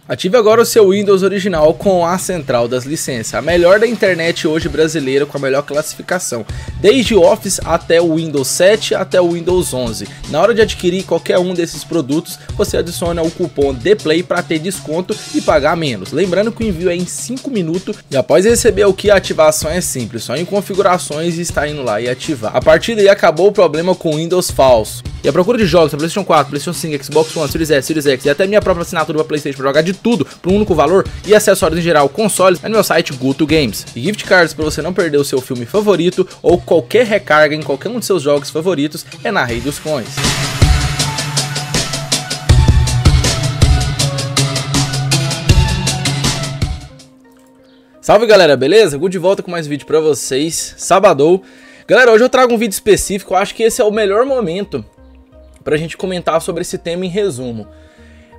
Ative agora o seu Windows original com a central das licenças, a melhor da internet hoje brasileira com a melhor classificação, desde Office até o Windows 7 até o Windows 11. Na hora de adquirir qualquer um desses produtos, você adiciona o cupom THEPLAY para ter desconto e pagar menos. Lembrando que o envio é em 5 minutos e após receber o que a ativação é simples, só em configurações e está indo lá e ativar. A partir daí acabou o problema com o Windows falso. E a procura de jogos para PlayStation 4, PlayStation 5, Xbox One, Series S, Series X e até minha própria assinatura para PlayStation para jogar de tudo por um único valor e acessórios em geral, consoles, é no meu site GoToGames. E gift cards para você não perder o seu filme favorito ou qualquer recarga em qualquer um de seus jogos favoritos é na Rei dos Coins. Salve galera, beleza? Good de volta com mais vídeo pra vocês, sabadão. Galera, hoje eu trago um vídeo específico, eu acho que esse é o melhor momento pra gente comentar sobre esse tema em resumo.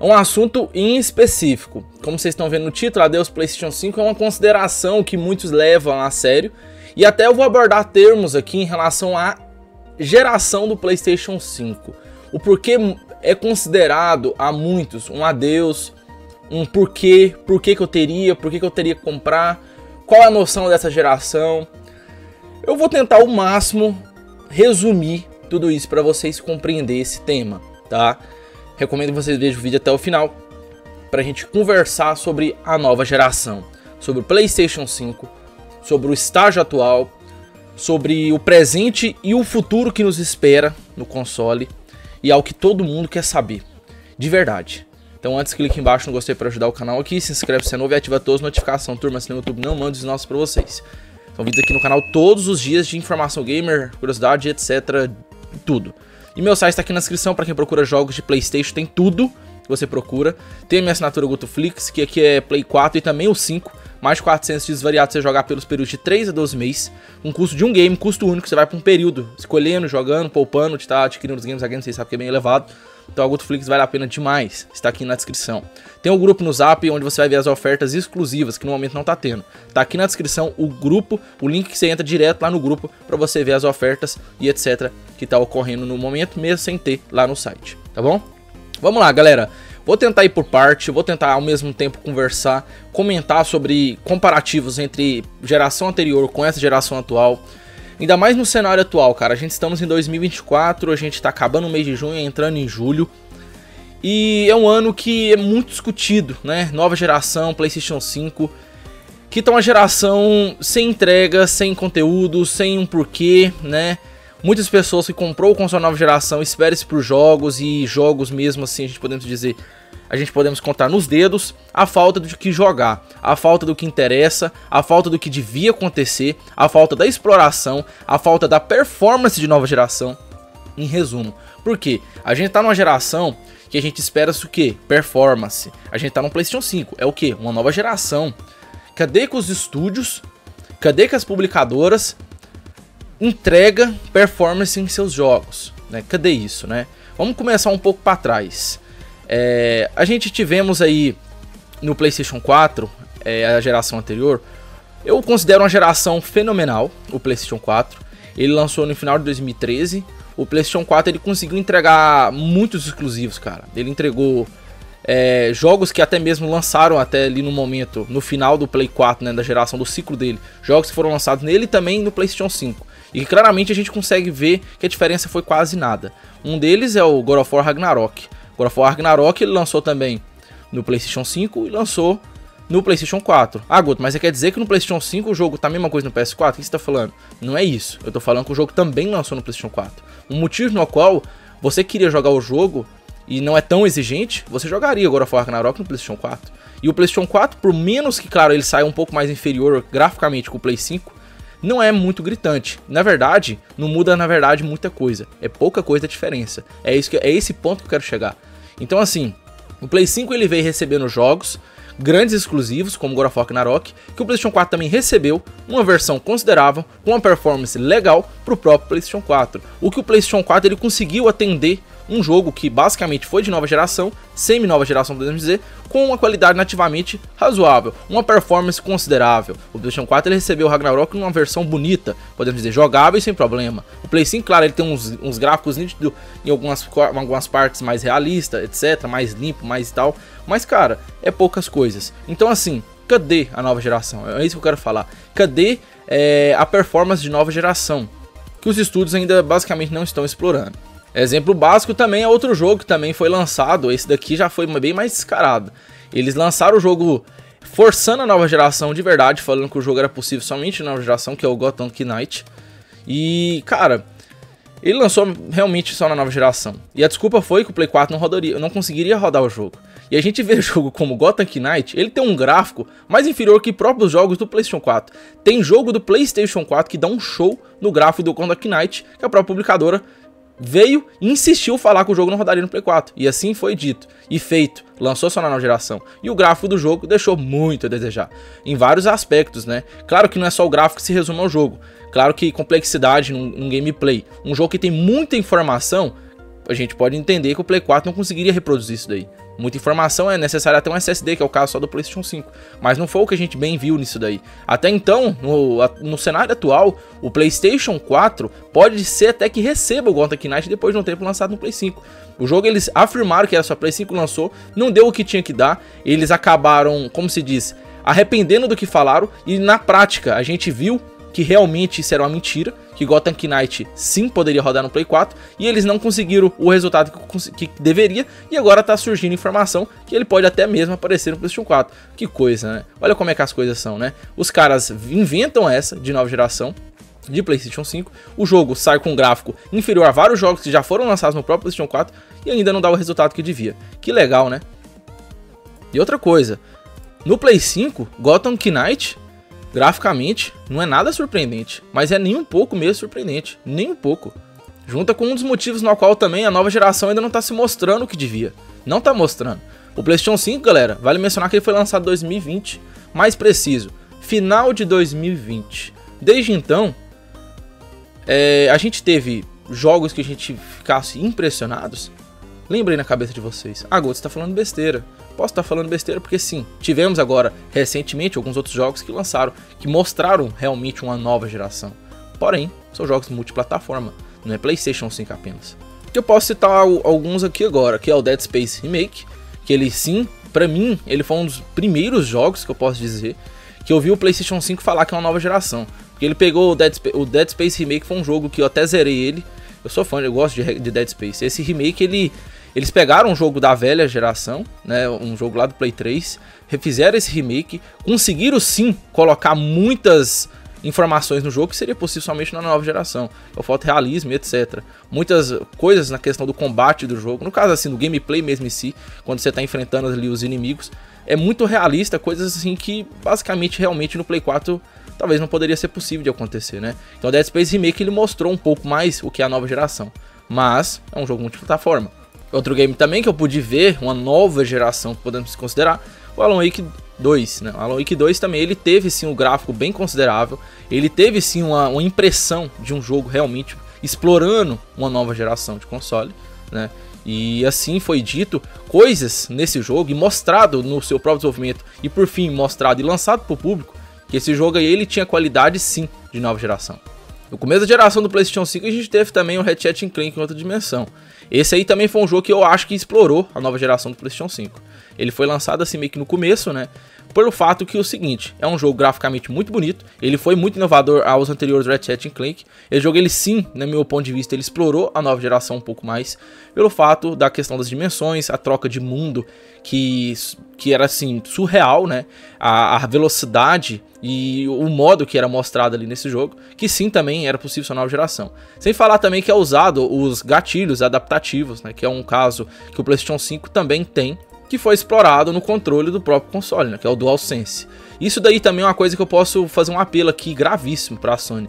É um assunto em específico, como vocês estão vendo no título, Adeus PlayStation 5 é uma consideração que muitos levam a sério. E até eu vou abordar termos aqui em relação à geração do PlayStation 5. O porquê é considerado a muitos um adeus, um por que eu teria que comprar, qual a noção dessa geração. Eu vou tentar ao máximo resumir tudo isso para vocês compreenderem esse tema, tá? Recomendo que vocês vejam o vídeo até o final para a gente conversar sobre a nova geração, sobre o PlayStation 5, sobre o estágio atual, sobre o presente e o futuro que nos espera no console e ao que todo mundo quer saber, de verdade. Então antes clique embaixo no gostei para ajudar o canal aqui, se inscreve se é novo e ativa todas as notificações, turma, se no YouTube não manda os nossos para vocês. São vídeos aqui no canal todos os dias de informação gamer, curiosidade, etc, tudo. E meu site está aqui na descrição para quem procura jogos de PlayStation, tem tudo que você procura. Tem a minha assinatura GoToFlix, que aqui é Play 4 e também o 5. Mais de 400 dias variados você jogar pelos períodos de 3 a 12 meses. Um custo de um game, custo único, você vai para um período escolhendo, jogando, poupando, de estar adquirindo os games aqui, vocês sabem que é bem elevado. Então a GoToFlix vale a pena demais, está aqui na descrição. Tem um grupo no Zap onde você vai ver as ofertas exclusivas, que no momento não está tendo. Tá aqui na descrição o grupo, o link que você entra direto lá no grupo para você ver as ofertas e etc que tá ocorrendo no momento, mesmo sem ter lá no site, tá bom? Vamos lá, galera. Vou tentar ir por parte, vou tentar ao mesmo tempo conversar, comentar sobre comparativos entre geração anterior com essa geração atual. Ainda mais no cenário atual, cara. A gente estamos em 2024, a gente tá acabando o mês de junho, entrando em julho. E é um ano que é muito discutido, né? Nova geração, PlayStation 5. Que tá uma geração sem entrega, sem conteúdo, sem um porquê, né? Muitas pessoas que comprou o console nova geração esperam-se por jogos e jogos mesmo assim, a gente podemos contar nos dedos a falta do que jogar, a falta do que interessa, a falta do que devia acontecer, a falta da exploração, a falta da performance de nova geração, em resumo. Por quê? A gente tá numa geração que a gente espera o quê? Performance. A gente tá no PlayStation 5, é o quê? Uma nova geração. Cadê que os estúdios, cadê que as publicadoras entrega performance em seus jogos, né? Cadê isso, né? Vamos começar um pouco para trás. A gente tivemos aí no PlayStation 4, a geração anterior, eu considero uma geração fenomenal, o PlayStation 4. Ele lançou no final de 2013. O PlayStation 4 ele conseguiu entregar muitos exclusivos, cara. Ele entregou jogos que até mesmo lançaram até ali no momento, no final do Play 4, né, da geração do ciclo dele. Jogos que foram lançados nele e também no PlayStation 5. E claramente a gente consegue ver que a diferença foi quase nada. Um deles é o God of War Ragnarok. God of War Ragnarok ele lançou também no PlayStation 5 e lançou no PlayStation 4. Ah, Guto, mas você quer dizer que no PlayStation 5 o jogo tá a mesma coisa no PS4? O que você tá falando? Não é isso. Eu tô falando que o jogo também lançou no PlayStation 4. O motivo no qual você queria jogar o jogo e não é tão exigente, você jogaria God of War Ragnarok no PlayStation 4. E o PlayStation 4, por menos que, claro, ele saia um pouco mais inferior graficamente com o Play 5, não é muito gritante. Na verdade, não muda muita coisa. É pouca coisa a diferença. É esse ponto que eu quero chegar. Então assim, o Play 5 ele veio recebendo jogos, grandes exclusivos, como God of War Ragnarok, que o PlayStation 4 também recebeu, uma versão considerável, com uma performance legal, para o próprio PlayStation 4. O que o PlayStation 4 ele conseguiu atender um jogo que basicamente foi de nova geração, semi-nova geração podemos dizer, com uma qualidade nativamente razoável, uma performance considerável. O PlayStation 4 ele recebeu o Ragnarok numa versão bonita, podemos dizer, jogável e sem problema. O Play 5, claro, ele tem uns gráficos nítidos em algumas partes mais realistas, etc, mais limpo, mais tal, mas cara, é poucas coisas. Então assim, cadê a nova geração? É isso que eu quero falar. Cadê a performance de nova geração? Que os estúdios ainda basicamente não estão explorando. Exemplo básico também é outro jogo que também foi lançado, esse daqui já foi bem mais descarado. Eles lançaram o jogo forçando a nova geração de verdade, falando que o jogo era possível somente na nova geração, que é o Gotham Knight. E, cara, ele lançou realmente só na nova geração. E a desculpa foi que o Play 4 não conseguiria rodar o jogo. E a gente vê o jogo como Gotham Knight, ele tem um gráfico mais inferior que próprios jogos do PlayStation 4. Tem jogo do PlayStation 4 que dá um show no gráfico do Gotham Knight, que a própria publicadora veio e insistiu falar que o jogo não rodaria no Play 4. E assim foi dito e feito. Lançou só na nova geração. E o gráfico do jogo deixou muito a desejar. Em vários aspectos, né? Claro que não é só o gráfico que se resume ao jogo. Claro que complexidade num gameplay. Um jogo que tem muita informação, a gente pode entender que o Play 4 não conseguiria reproduzir isso daí. Muita informação é necessária até um SSD, que é o caso só do PlayStation 5. Mas não foi o que a gente bem viu nisso daí. Até então, no cenário atual, o PlayStation 4 pode ser até que receba o Gotham Knight depois de um tempo lançado no Play 5. O jogo eles afirmaram que era só Play 5, lançou, não deu o que tinha que dar. Eles acabaram, como se diz, arrependendo do que falaram. E na prática, a gente viu que realmente isso era uma mentira, que Gotham Knight sim poderia rodar no Play 4, e eles não conseguiram o resultado que deveria, e agora tá surgindo informação que ele pode até mesmo aparecer no PlayStation 4. Que coisa, né? Olha como é que as coisas são, né? Os caras inventam essa de nova geração, de PlayStation 5, o jogo sai com um gráfico inferior a vários jogos que já foram lançados no próprio PlayStation 4, e ainda não dá o resultado que devia. Que legal, né? E outra coisa, no Play 5, Gotham Knight, graficamente, não é nada surpreendente, mas é nem um pouco mesmo surpreendente, nem um pouco. Junta com um dos motivos no qual também a nova geração ainda não está se mostrando o que devia. Não está mostrando. O PlayStation 5, galera, vale mencionar que ele foi lançado em 2020, mais preciso, final de 2020. Desde então, a gente teve jogos que a gente ficasse impressionados. Lembrei na cabeça de vocês. Ah, Gold, você tá falando besteira. Posso estar falando besteira porque sim, tivemos agora recentemente alguns outros jogos que lançaram, que mostraram realmente uma nova geração. Porém, são jogos multiplataforma, não é PlayStation 5 apenas. Eu posso citar alguns aqui agora, que é o Dead Space Remake, que ele sim, pra mim, ele foi um dos primeiros jogos que eu posso dizer, que eu vi o PlayStation 5 falar que é uma nova geração. Porque ele pegou o Dead Space Remake, foi um jogo que eu até zerei ele, eu sou fã, eu gosto de Dead Space. Esse remake, eles pegaram um jogo da velha geração, né, um jogo lá do Play 3, refizeram esse remake, conseguiram sim colocar muitas informações no jogo que seria possível somente na nova geração, o fotorrealismo e etc. Muitas coisas na questão do combate do jogo, no caso assim, do gameplay mesmo em si, quando você está enfrentando ali os inimigos, é muito realista, coisas assim que basicamente realmente no Play 4 talvez não poderia ser possível de acontecer, né? Então o Dead Space Remake ele mostrou um pouco mais o que é a nova geração, mas é um jogo multiplataforma. Outro game também que eu pude ver, uma nova geração que podemos considerar, o Alan Wake 2, né? O Alan Wake 2 também, ele teve sim um gráfico bem considerável, ele teve sim uma impressão de um jogo realmente explorando uma nova geração de console, né? E assim foi dito, coisas nesse jogo e mostrado no seu próprio desenvolvimento e por fim mostrado e lançado para o público, que esse jogo aí ele tinha qualidade sim de nova geração. No começo da geração do PlayStation 5 a gente teve também o Ratchet & Clank em outra dimensão. Esse aí também foi um jogo que eu acho que explorou a nova geração do PlayStation 5. Ele foi lançado assim meio que no começo, né? Pelo fato que é o seguinte, é um jogo graficamente muito bonito, ele foi muito inovador aos anteriores Ratchet & Clank. Esse jogo ele sim, no meu ponto de vista, ele explorou a nova geração um pouco mais, pelo fato da questão das dimensões, a troca de mundo que era assim surreal, né? A velocidade e o modo que era mostrado ali nesse jogo, que sim também era possível na nova geração. Sem falar também que é usado os gatilhos adaptativos, né? Que é um caso que o PlayStation 5 também tem, que foi explorado no controle do próprio console, né, que é o DualSense. Isso daí também é uma coisa que eu posso fazer um apelo aqui gravíssimo para a Sony.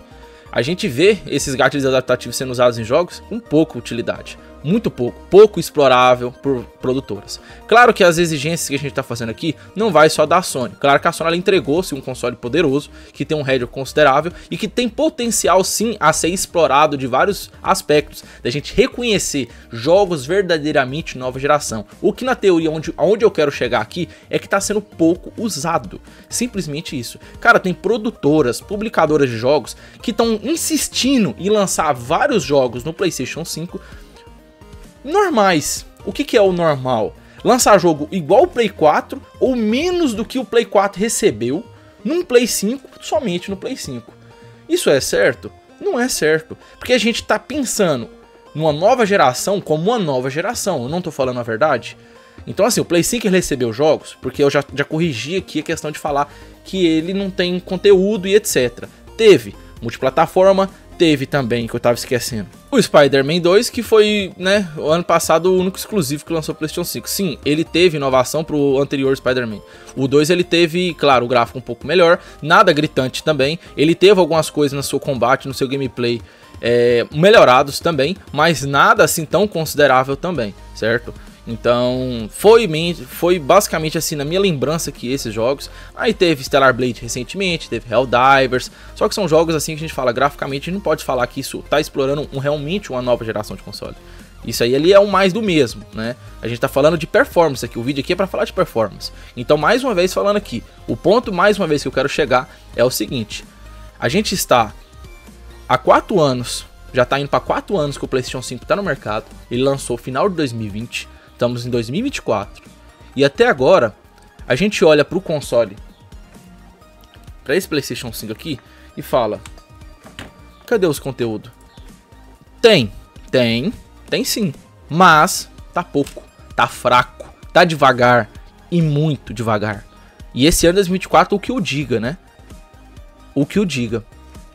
A gente vê esses gatilhos adaptativos sendo usados em jogos com pouca utilidade. muito pouco explorável por produtoras. Claro que as exigências que a gente está fazendo aqui não vai só da Sony. Claro que a Sony ela entregou-se um console poderoso, que tem um headroom considerável e que tem potencial sim a ser explorado de vários aspectos, da gente reconhecer jogos verdadeiramente nova geração. O que na teoria, onde eu quero chegar aqui, é que está sendo pouco usado. Simplesmente isso. Cara, tem produtoras, publicadoras de jogos que estão insistindo em lançar vários jogos no PlayStation 5 normais. O que é o normal? Lançar jogo igual o Play 4 ou menos do que o Play 4 recebeu num Play 5, somente no Play 5. Isso é certo? Não é certo, porque a gente tá pensando numa nova geração como uma nova geração. Eu não tô falando a verdade? Então assim, o Play 5 ele recebeu jogos, porque eu já corrigi aqui a questão de falar que ele não tem conteúdo e etc. Teve multiplataforma, teve também, que eu tava esquecendo, o Spider-Man 2, que foi, né, o ano passado o único exclusivo que lançou o PlayStation 5. Sim, ele teve inovação pro anterior Spider-Man. O 2 ele teve, claro, o gráfico um pouco melhor, nada gritante também. Ele teve algumas coisas no seu combate, no seu gameplay melhorados também, mas nada assim tão considerável também, certo? Então foi basicamente assim na minha lembrança que esses jogos. Aí teve Stellar Blade recentemente, teve Helldivers. Só que são jogos assim que a gente fala graficamente, a gente não pode falar que isso tá explorando realmente uma nova geração de console. Isso aí ali é o mais do mesmo, né? A gente tá falando de performance aqui, o vídeo aqui é pra falar de performance. Então mais uma vez falando aqui, o ponto mais uma vez que eu quero chegar é o seguinte. A gente está há 4 anos, já tá indo pra 4 anos que o PlayStation 5 tá no mercado. Ele lançou no final de 2020. Estamos em 2024 e até agora a gente olha para o console, para esse PlayStation 5 aqui e fala: cadê os conteúdos? Tem sim, mas tá pouco, tá fraco, tá devagar e muito devagar. E esse ano 2024 o que eu diga, né? O que eu diga.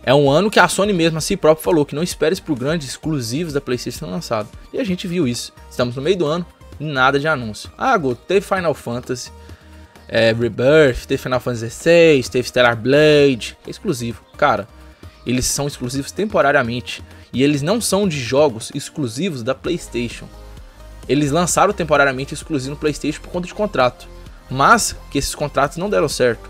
É um ano que a Sony mesmo a si própria falou que não espere por grandes exclusivos da PlayStation ser lançado. E a gente viu isso. Estamos no meio do ano. Nada de anúncio. Ah, Guto, teve Final Fantasy Rebirth, teve Final Fantasy XVI, teve Stellar Blade. É exclusivo. Cara, eles são exclusivos temporariamente. E eles não são de jogos exclusivos da PlayStation. Eles lançaram temporariamente exclusivo no PlayStation por conta de contrato. Mas que esses contratos não deram certo.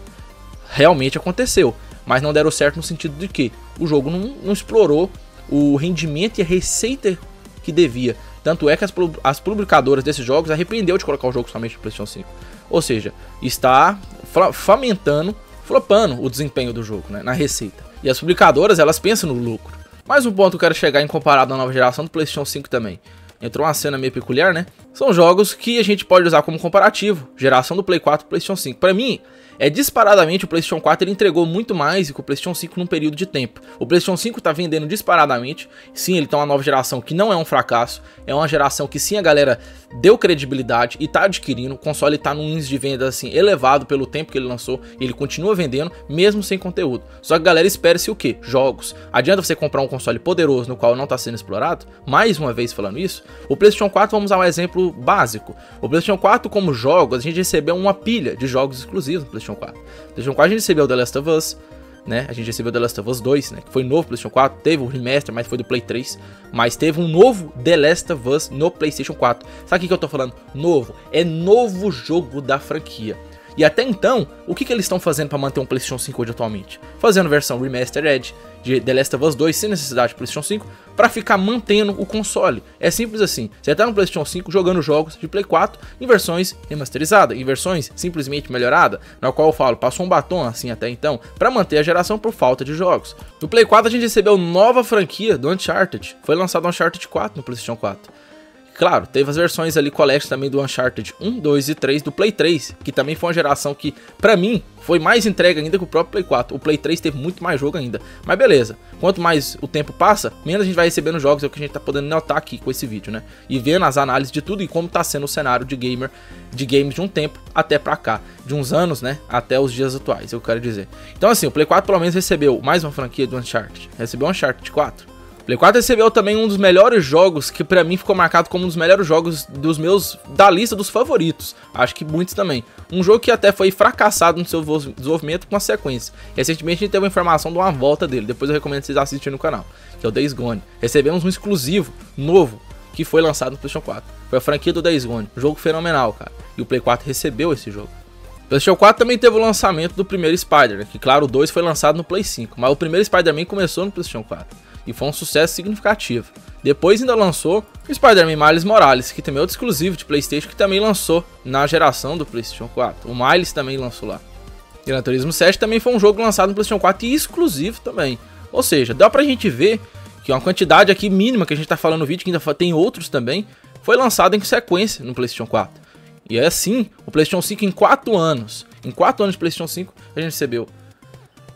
Realmente aconteceu. Mas não deram certo no sentido de que o jogo não explorou o rendimento e a receita que devia. Tanto é que as publicadoras desses jogos arrependeu de colocar o jogo somente no PlayStation 5. Ou seja, está flopando o desempenho do jogo, né, na receita. E as publicadoras, elas pensam no lucro. Mais um ponto que eu quero chegar em comparado à nova geração do PlayStation 5 também. Entrou uma cena meio peculiar, né? São jogos que a gente pode usar como comparativo. Geração do Play 4 e PlayStation 5. Para mim, disparadamente o PlayStation 4 ele entregou muito mais que o PlayStation 5 num período de tempo. O PlayStation 5 tá vendendo disparadamente. Sim, ele tá uma nova geração que não é um fracasso. É uma geração que sim, a galera deu credibilidade e tá adquirindo. O console tá num índice de venda assim elevado pelo tempo que ele lançou. Ele continua vendendo, mesmo sem conteúdo. Só que a galera espera-se o quê? Jogos. Adianta você comprar um console poderoso no qual não tá sendo explorado? Mais uma vez falando isso, o PlayStation 4, vamos usar um exemplo básico. O PlayStation 4 como jogos, a gente recebeu uma pilha de jogos exclusivos no PlayStation 4. No PlayStation 4 a gente recebeu The Last of Us, né? A gente recebeu The Last of Us 2, né? Que foi novo PlayStation 4, teve o remaster, mas foi do Play 3. Mas teve um novo The Last of Us no PlayStation 4. Sabe o que eu tô falando? Novo. É novo jogo da franquia. E até então, o que eles estão fazendo para manter um PlayStation 5 hoje atualmente? Fazendo versão Remastered de The Last of Us 2 sem necessidade de PlayStation 5 para ficar mantendo o console. É simples assim. Você tá no PlayStation 5 jogando jogos de Play 4 em versões remasterizadas, em versões simplesmente melhoradas, na qual eu falo, passou um batom assim até então, para manter a geração por falta de jogos. No Play 4 a gente recebeu nova franquia do Uncharted. Foi lançado o Uncharted 4 no PlayStation 4. Claro, teve as versões ali Collection também do Uncharted 1, 2 e 3 do Play 3, que também foi uma geração que, pra mim, foi mais entrega ainda que o próprio Play 4. O Play 3 teve muito mais jogo ainda. Mas beleza, quanto mais o tempo passa, menos a gente vai recebendo jogos, é o que a gente tá podendo notar aqui com esse vídeo, né? E vendo as análises de tudo e como tá sendo o cenário de games de um tempo até pra cá. De uns anos, né, até os dias atuais, eu quero dizer. Então assim, o Play 4 pelo menos recebeu mais uma franquia do Uncharted. Recebeu o Uncharted 4. Play 4 recebeu também um dos melhores jogos, que pra mim ficou marcado como um dos melhores jogos da lista dos favoritos. Acho que muitos também. Um jogo que até foi fracassado no seu desenvolvimento com a sequência. Recentemente a gente teve uma informação de uma volta dele, depois eu recomendo vocês assistirem no canal, que é o Days Gone. Recebemos um exclusivo novo que foi lançado no PlayStation 4. Foi a franquia do Days Gone, um jogo fenomenal, cara. E o Play 4 recebeu esse jogo. O PlayStation 4 também teve o lançamento do primeiro Spider, né? Que claro, o 2 foi lançado no Play 5, mas o primeiro Spider-Man começou no PlayStation 4 e foi um sucesso significativo. Depois ainda lançou o Spider-Man Miles Morales, que também é outro exclusivo de PlayStation, que também lançou na geração do PlayStation 4. O Miles também lançou lá. E Gran Turismo 7 também foi um jogo lançado no PlayStation 4 e exclusivo também. Ou seja, dá pra gente ver que uma quantidade aqui mínima que a gente tá falando no vídeo, que ainda tem outros também, foi lançado em sequência no PlayStation 4. E é assim, o PlayStation 5 em 4 anos. Em 4 anos de PlayStation 5, a gente recebeu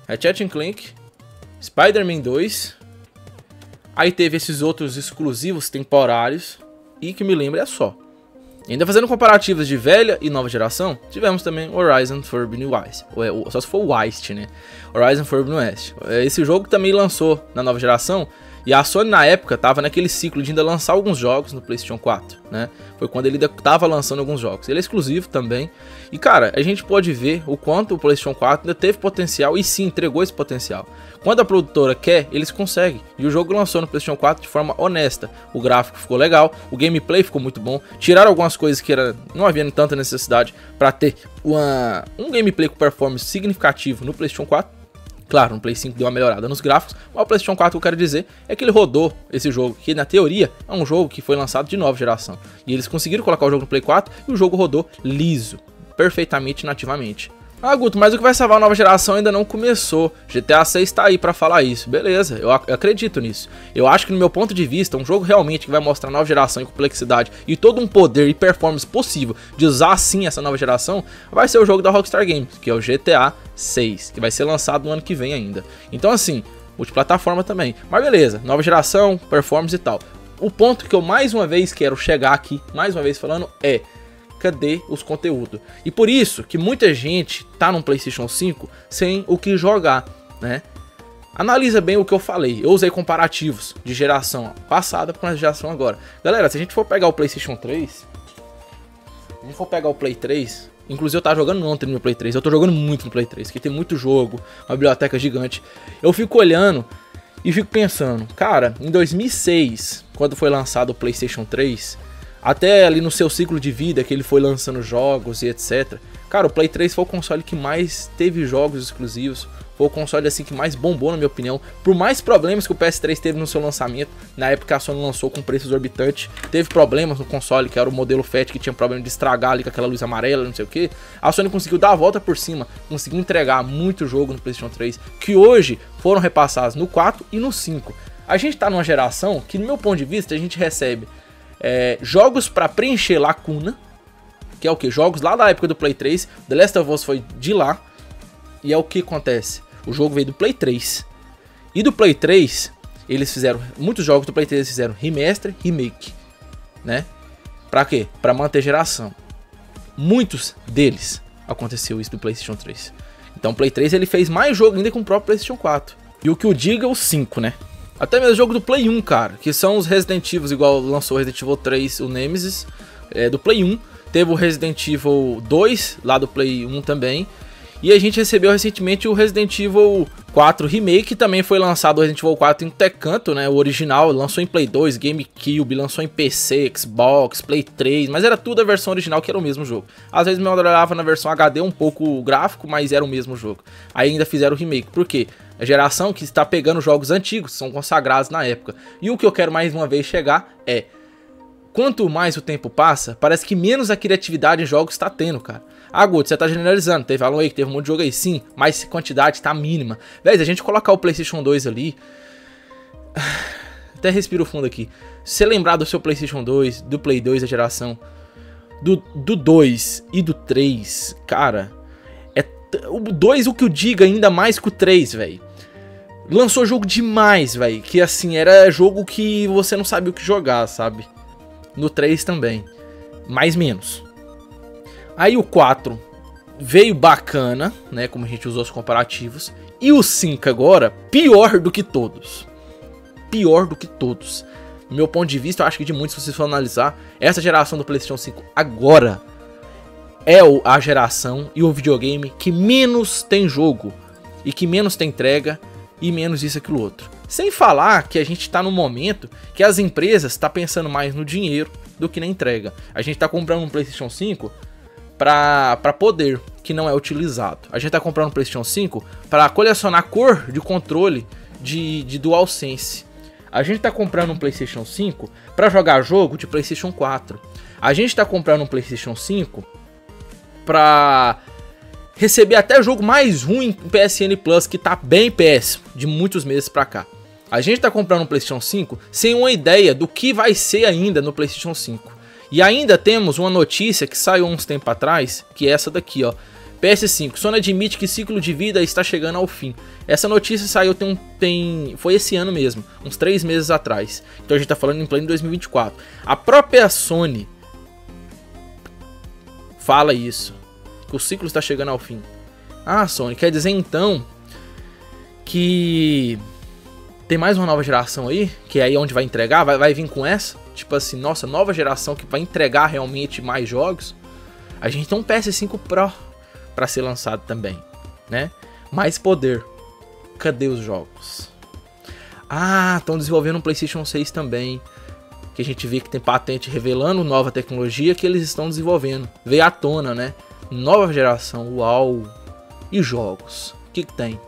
Ratchet & Clank, Spider-Man 2, aí teve esses outros exclusivos temporários, e que me lembro é só. E ainda fazendo comparativos de velha e nova geração, tivemos também Horizon Forbidden West. Só se for o West, né? Horizon Forbidden West. Esse jogo também lançou na nova geração. E a Sony na época tava naquele ciclo de ainda lançar alguns jogos no PlayStation 4, né? Foi quando ele ainda tava lançando alguns jogos. Ele é exclusivo também. E cara, a gente pode ver o quanto o PlayStation 4 ainda teve potencial e sim, entregou esse potencial. Quando a produtora quer, eles conseguem. E o jogo lançou no PlayStation 4 de forma honesta. O gráfico ficou legal, o gameplay ficou muito bom. Tiraram algumas coisas que não havia tanta necessidade para ter um gameplay com performance significativo no PlayStation 4. Claro, no Play 5 deu uma melhorada nos gráficos, mas o PlayStation 4 que eu quero dizer é que ele rodou esse jogo, que na teoria é um jogo que foi lançado de nova geração. E eles conseguiram colocar o jogo no Play 4 e o jogo rodou liso, perfeitamente nativamente. Ah, Guto, mas o que vai salvar a nova geração ainda não começou. GTA 6 tá aí pra falar isso. Beleza, eu acredito nisso. Eu acho que no meu ponto de vista, um jogo realmente que vai mostrar a nova geração em complexidade e todo um poder e performance possível de usar sim essa nova geração, vai ser o jogo da Rockstar Games, que é o GTA 6, que vai ser lançado no ano que vem ainda. Então assim, multiplataforma também. Mas beleza, nova geração, performance e tal. O ponto que eu mais uma vez quero chegar aqui, mais uma vez falando, é: cadê os conteúdos? E por isso que muita gente tá no PlayStation 5 sem o que jogar, né? Analisa bem o que eu falei. Eu usei comparativos de geração passada com a geração agora. Galera, se a gente for pegar o PlayStation 3, a gente for pegar o Play 3, inclusive eu tava jogando ontem no meu Play 3, eu tô jogando muito no Play 3, que tem muito jogo, uma biblioteca gigante. Eu fico olhando e fico pensando, cara, em 2006, quando foi lançado o PlayStation 3, até ali no seu ciclo de vida, que ele foi lançando jogos e etc. Cara, o Play 3 foi o console que mais teve jogos exclusivos. Foi o console assim que mais bombou, na minha opinião. Por mais problemas que o PS3 teve no seu lançamento, na época a Sony lançou com preço exorbitante, teve problemas no console, que era o modelo FAT, que tinha problema de estragar ali com aquela luz amarela, não sei o que. A Sony conseguiu dar a volta por cima, conseguiu entregar muito jogo no PlayStation 3, que hoje foram repassados no 4 e no 5. A gente tá numa geração que, no meu ponto de vista, a gente recebe jogos para preencher lacuna, que é o que? Jogos lá da época do Play 3, The Last of Us foi de lá, e é o que acontece? O jogo veio do Play 3, e do Play 3, eles fizeram, muitos jogos do Play 3 eles fizeram remaster, remake, né? Pra quê? Pra manter geração. Muitos deles aconteceu isso do PlayStation 3. Então o Play 3 ele fez mais jogo ainda com o próprio PlayStation 4. E o que eu digo é o 5, né? Até mesmo o jogo do Play 1, cara, que são os Resident Evil, igual lançou o Resident Evil 3, o Nemesis, do Play 1. Teve o Resident Evil 2, lá do Play 1 também. E a gente recebeu recentemente o Resident Evil 4 Remake, que também foi lançado o Resident Evil 4 em Tecanto, né? O original, lançou em Play 2, GameCube, lançou em PC, Xbox, Play 3, mas era tudo a versão original, que era o mesmo jogo. Às vezes eu olhava na versão HD um pouco gráfico, mas era o mesmo jogo. Aí ainda fizeram o remake, por quê? A geração que está pegando jogos antigos, são consagrados na época. E o que eu quero mais uma vez chegar é: quanto mais o tempo passa, parece que menos a criatividade em jogos está tendo, cara. Ah, Guto, você tá generalizando, teve Alan Wake, teve um monte de jogo aí, sim, mas a quantidade tá mínima. Véi, se a gente colocar o PlayStation 2 ali, até respiro fundo aqui. Se você lembrar do seu PlayStation 2, do Play 2 da geração, do 2 e do 3, cara, o 2 o que eu digo ainda mais que o 3, velho. Lançou jogo demais, velho, que assim, era jogo que você não sabia o que jogar, sabe? No 3 também, mais menos. Aí o 4 veio bacana, né, como a gente usou os comparativos. E o 5 agora, pior do que todos. Pior do que todos. Do meu ponto de vista, eu acho que de muitos, se vocês for analisar, essa geração do PlayStation 5 agora é a geração e o videogame que menos tem jogo, e que menos tem entrega, e menos isso, aquilo, outro. Sem falar que a gente está no momento que as empresas estão pensando mais no dinheiro do que na entrega. A gente está comprando um PlayStation 5 para poder, que não é utilizado. A gente está comprando um PlayStation 5 para colecionar cor de controle de DualSense. A gente está comprando um PlayStation 5 para jogar jogo de PlayStation 4. A gente está comprando um PlayStation 5 para receber até jogo mais ruim em PSN Plus, que tá bem péssimo de muitos meses pra cá. A gente tá comprando um PlayStation 5 sem uma ideia do que vai ser ainda no PlayStation 5. E ainda temos uma notícia que saiu uns tempo atrás, que é essa daqui, ó. PS5, Sony admite que ciclo de vida está chegando ao fim. Essa notícia saiu foi esse ano mesmo, uns 3 meses atrás. Então a gente tá falando em pleno 2024. A própria Sony fala isso, que o ciclo está chegando ao fim. Ah, Sony, quer dizer então que tem mais uma nova geração aí, que é aí onde vai entregar, vai vir com essa? Tipo assim, nossa, nova geração que vai entregar realmente mais jogos? A gente tem um PS5 Pro para ser lançado também, né? Mais poder. Cadê os jogos? Ah, estão desenvolvendo um PlayStation 6 também, que a gente vê que tem patente revelando nova tecnologia que eles estão desenvolvendo. Veio à tona, né? Nova geração, uau. E jogos? O que tem?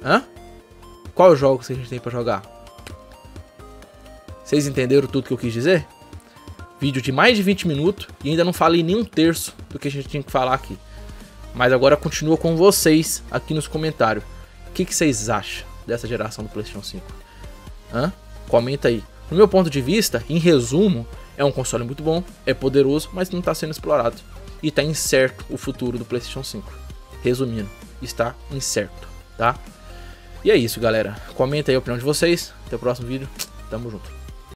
Hã? Qual jogos que a gente tem pra jogar? Vocês entenderam tudo que eu quis dizer? Vídeo de mais de 20 minutos e ainda não falei nem um terço do que a gente tinha que falar aqui. Mas agora continua com vocês aqui nos comentários. O que vocês acham dessa geração do PlayStation 5? Hã? Comenta aí. No meu ponto de vista, em resumo, é um console muito bom, é poderoso, mas não está sendo explorado. E está incerto o futuro do PlayStation 5. Resumindo, está incerto, tá? E é isso, galera. Comenta aí a opinião de vocês. Até o próximo vídeo. Tamo junto.